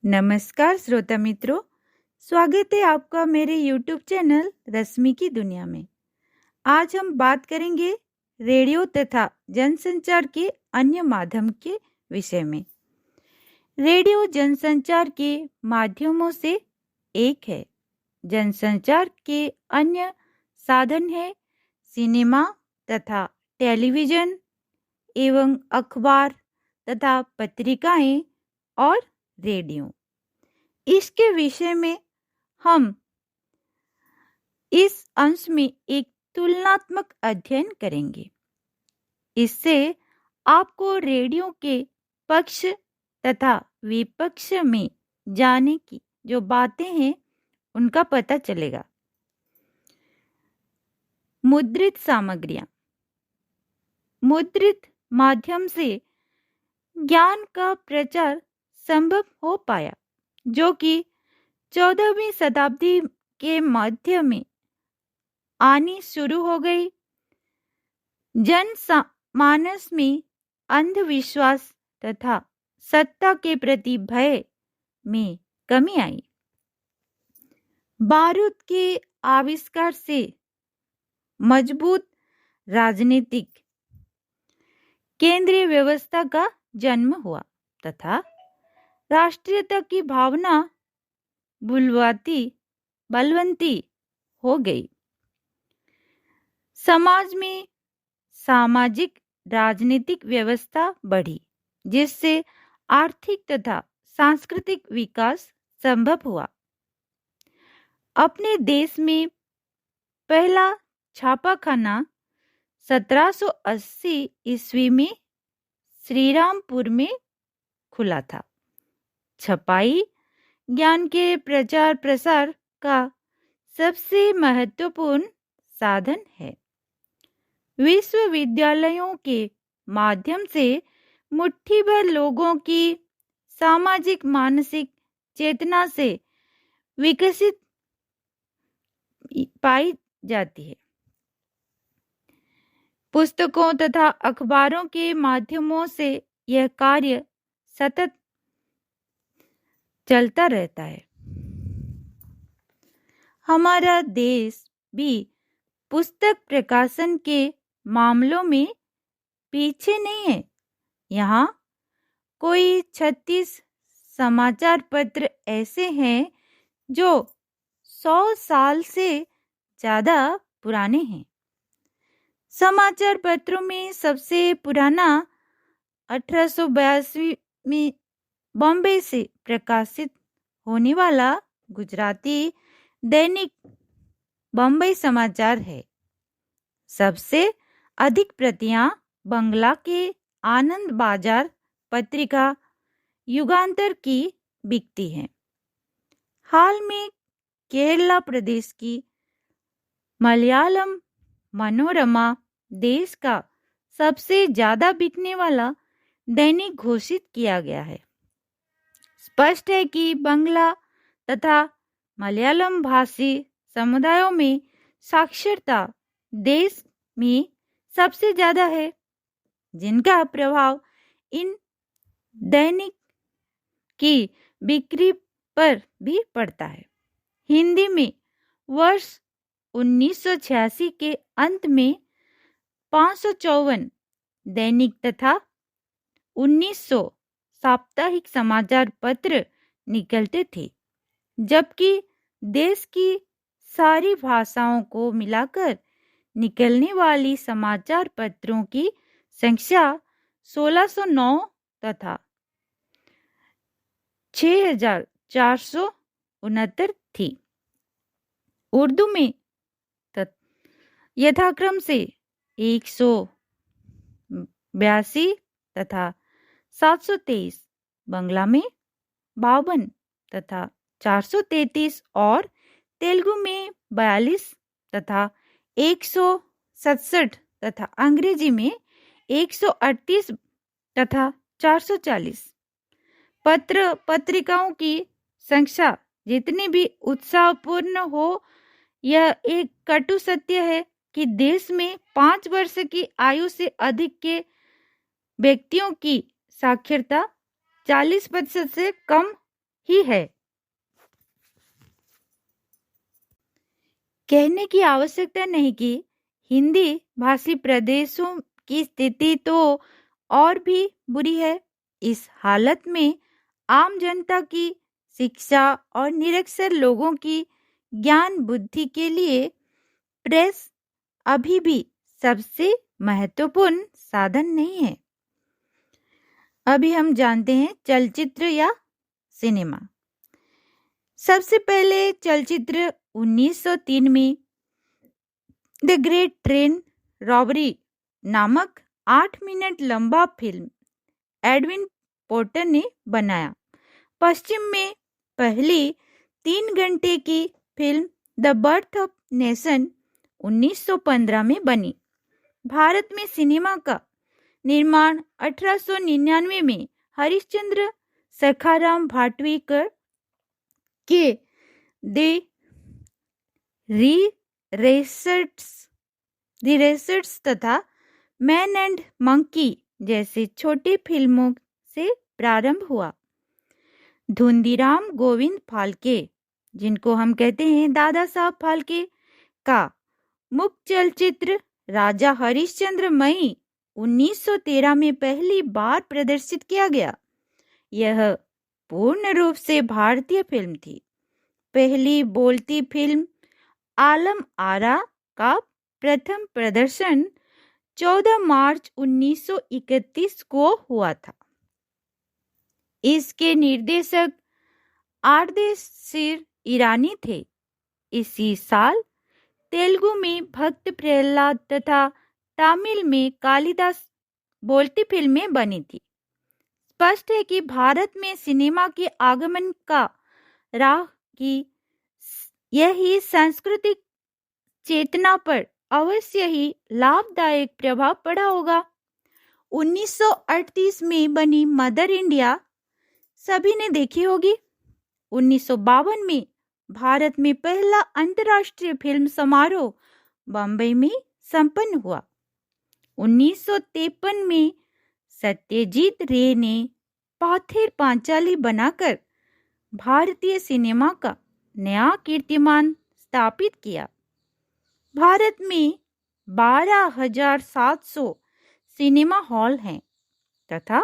नमस्कार श्रोता मित्रों, स्वागत है आपका मेरे YouTube चैनल रश्मि की दुनिया में। आज हम बात करेंगे रेडियो तथा जनसंचार के अन्य माध्यम के विषय में। रेडियो जनसंचार के माध्यमों से एक है। जनसंचार के अन्य साधन है सिनेमा तथा टेलीविज़न एवं अखबार तथा पत्रिकाएं और रेडियो। इसके विषय में हम इस अंश में एक तुलनात्मक अध्ययन करेंगे। इससे आपको रेडियो के पक्ष तथा विपक्ष में जाने की जो बातें हैं उनका पता चलेगा। मुद्रित सामग्रियां। मुद्रित माध्यम से ज्ञान का प्रचार संभव हो पाया, जो कि 14वीं शताब्दी के मध्य में आनी शुरू हो गई। जनमानस में अंधविश्वास तथा सत्ता के प्रति भय में कमी आई। बारूद के आविष्कार से मजबूत राजनीतिक केंद्रीय व्यवस्था का जन्म हुआ तथा राष्ट्रीयता की भावना बलवंती हो गई। समाज में सामाजिक राजनीतिक व्यवस्था बढ़ी, जिससे आर्थिक तथा सांस्कृतिक विकास संभव हुआ। अपने देश में पहला छापाखाना 1780 ईस्वी में श्रीरामपुर में खुला था। छपाई ज्ञान के प्रचार प्रसार का सबसे महत्वपूर्ण साधन है। विश्वविद्यालयों के माध्यम से मुट्ठी भर लोगों की सामाजिक मानसिक चेतना से विकसित पाई जाती है। पुस्तकों तथा अखबारों के माध्यमों से यह कार्य सतत चलता रहता है। हमारा देश भी पुस्तक प्रकाशन के मामलों में पीछे नहीं है। यहाँ कोई 36 समाचार पत्र ऐसे हैं जो 100 साल से ज़्यादा पुराने हैं। समाचार पत्रों में सबसे पुराना 1882 में बॉम्बे से प्रकाशित होने वाला गुजराती दैनिक बम्बई समाचार है। सबसे अधिक प्रतियां बंगला के आनंद बाजार पत्रिका युगांतर की बिकती हैं। हाल में केरला प्रदेश की मलयालम मनोरमा देश का सबसे ज्यादा बिकने वाला दैनिक घोषित किया गया है। स्पष्ट है कि बंगला तथा मलयालम भाषी समुदायों में साक्षरता देश में सबसे ज्यादा है, जिनका प्रभाव इन दैनिक की बिक्री पर भी पड़ता है। हिंदी में वर्ष 1986 के अंत में 554 दैनिक तथा 1900 साप्ताहिक समाचार पत्र निकलते थे, जबकि देश की सारी भाषाओं को मिलाकर निकलने वाली समाचार पत्रों की संख्या 1609 तथा 6469 थी। उर्दू में यथाक्रम से 182 तथा 723, बंगला में 52 तथा 433 और तेलुगु में 42 तथा 167 तथा अंग्रेजी में 138 तथा 440। पत्रिकाओं की संख्या जितनी भी उत्साहपूर्ण हो, यह एक कटु सत्य है कि देश में 5 वर्ष की आयु से अधिक के व्यक्तियों की साक्षरता 40% से कम ही है। कहने की आवश्यकता नहीं कि हिंदी भाषी प्रदेशों की स्थिति तो और भी बुरी है। इस हालत में आम जनता की शिक्षा और निरक्षर लोगों की ज्ञान बुद्धि के लिए प्रेस अभी भी सबसे महत्वपूर्ण साधन नहीं है। अभी हम जानते हैं चलचित्र या सिनेमा। सबसे पहले चलचित्र 1903 में द ग्रेट ट्रेन रॉबरी नामक 8 मिनट लंबा फिल्म एडविन पोर्टर ने बनाया। पश्चिम में पहली 3 घंटे की film the birth of nation 1915 में बनी। भारत में सिनेमा का निर्माण 1899 में हरिश्चंद्र सखाराम भाटवीकर के द रेसर्ट्स तथा मैन एंड मंकी जैसे छोटी फिल्मों से प्रारंभ हुआ। धुंधीराम गोविंद फाल्के, जिनको हम कहते हैं दादा साहब फाल्के, का मुख्य चलचित्र राजा हरिश्चंद्र मई 1913 में पहली बार प्रदर्शित किया गया। यह पूर्ण रूप से भारतीय फिल्म थी। पहली बोलती फिल्म आलम आरा का प्रथम प्रदर्शन 14 मार्च 1931 को हुआ था। इसके निर्देशक आर्देशिर ईरानी थे। इसी साल तेलुगु में भक्त प्रहलाद तथा तमिल में कालिदास बोलती फिल्में बनी थी। स्पष्ट है कि भारत में सिनेमा के आगमन का राह की यही सांस्कृतिक चेतना पर अवश्य ही लाभदायक प्रभाव पड़ा होगा। 1938 में बनी मदर इंडिया सभी ने देखी होगी। 1952 में भारत में पहला अंतर्राष्ट्रीय फिल्म समारोह बम्बई में संपन्न हुआ। 1953 में सत्यजीत रे ने पाथेर पांचाली बनाकर भारतीय सिनेमा का नया कीर्तिमान स्थापित किया। भारत में 12,700 सिनेमा हॉल हैं तथा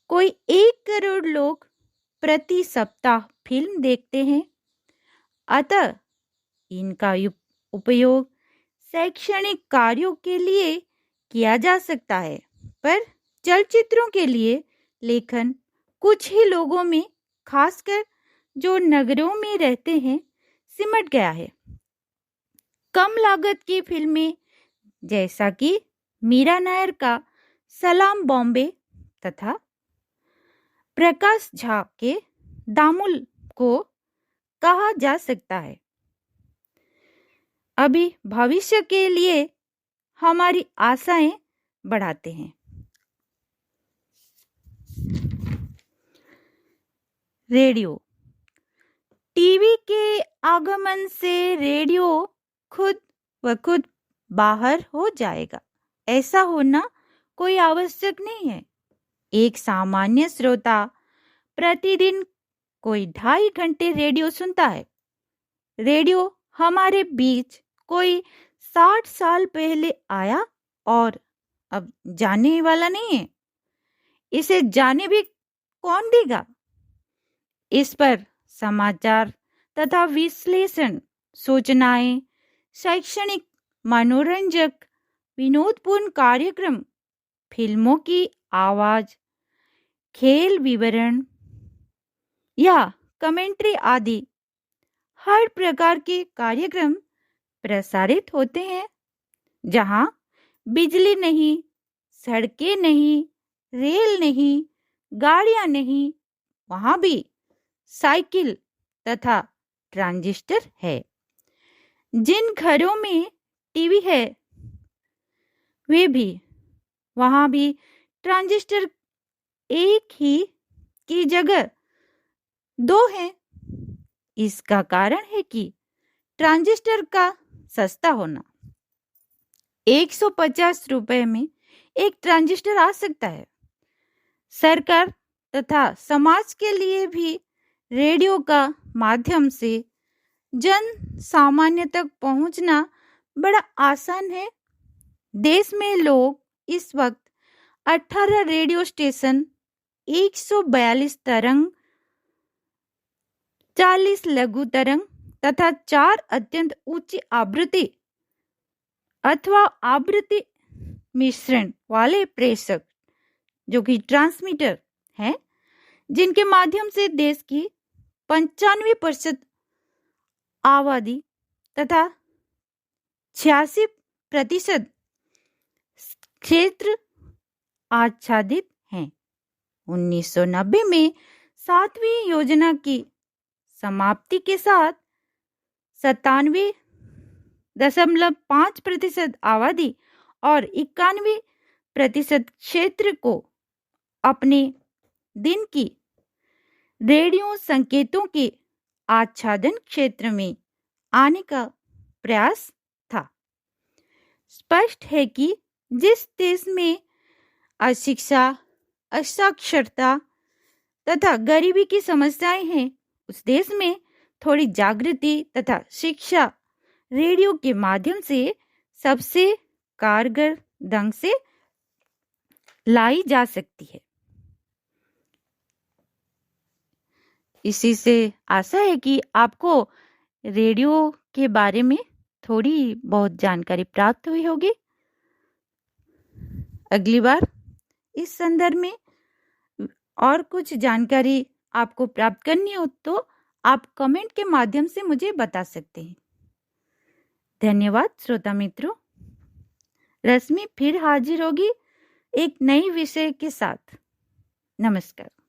कोई 1 करोड़ लोग प्रति सप्ताह फिल्म देखते हैं। अतः इनका उपयोग शैक्षणिक कार्यों के लिए किया जा सकता है, पर चलचित्रों के लिए लेखन कुछ ही लोगों में, खासकर जो नगरों में रहते हैं, सिमट गया है। कम लागत की फिल्में जैसा कि मीरा नायर का सलाम बॉम्बे तथा प्रकाश झा के दामुल को कहा जा सकता है। अभी भविष्य के लिए हमारी आशाएं बढ़ाते हैं। रेडियो। टीवी के आगमन से रेडियो खुद व खुद बाहर हो जाएगा। ऐसा होना कोई आवश्यक नहीं है। एक सामान्य श्रोता प्रतिदिन कोई 2.5 घंटे रेडियो सुनता है। रेडियो हमारे बीच कोई 60 साल पहले आया और अब जाने वाला नहीं है। इसे जाने भी कौन देगा? इस पर समाचार तथा विश्लेषण, सूचनाएं, शैक्षणिक, मनोरंजक, विनोदपूर्ण कार्यक्रम, फिल्मों की आवाज, खेल विवरण या कमेंट्री आदि हर प्रकार के कार्यक्रम प्रसारित होते हैं। जहां बिजली नहीं, सड़कें नहीं, रेल नहीं, गाड़ियां नहीं, वहां भी साइकिल तथा ट्रांजिस्टर है। जिन घरों में टीवी है वे भी, वहां भी ट्रांजिस्टर एक ही की जगह 2 हैं। इसका कारण है कि ट्रांजिस्टर का सस्ता होना। 150 रुपए में एक ट्रांजिस्टर आ सकता है। सरकार तथा समाज के लिए भी रेडियो का माध्यम से जन सामान्य तक पहुंचना बड़ा आसान है। देश में लोग इस वक्त 18 रेडियो स्टेशन, 142 तरंग, 40 लघु तरंग तथा 4 अत्यंत उच्च आवृत्ति अथवा आवृत्ति मिश्रण वाले प्रेषक जो कि ट्रांसमीटर है, जिनके माध्यम से देश की 95% आबादी तथा 86% क्षेत्र आच्छादित हैं। 1990 में 7वीं योजना की समाप्ति के साथ 97.5% आबादी और 91% क्षेत्र को अपने दिन की रेडियो संकेतों के आच्छादन क्षेत्र में आने का प्रयास था। स्पष्ट है कि जिस देश में अशिक्षा, असाक्षरता तथा गरीबी की समस्याएं हैं, उस देश में थोड़ी जागृति तथा शिक्षा रेडियो के माध्यम से सबसे कारगर ढंग से लाई जा सकती है। इसी से आशा है कि आपको रेडियो के बारे में थोड़ी बहुत जानकारी प्राप्त हुई होगी। अगली बार इस संदर्भ में और कुछ जानकारी आपको प्राप्त करनी हो तो आप कमेंट के माध्यम से मुझे बता सकते हैं। धन्यवाद श्रोता मित्रों। रश्मि फिर हाजिर होगी एक नई विषय के साथ। नमस्कार।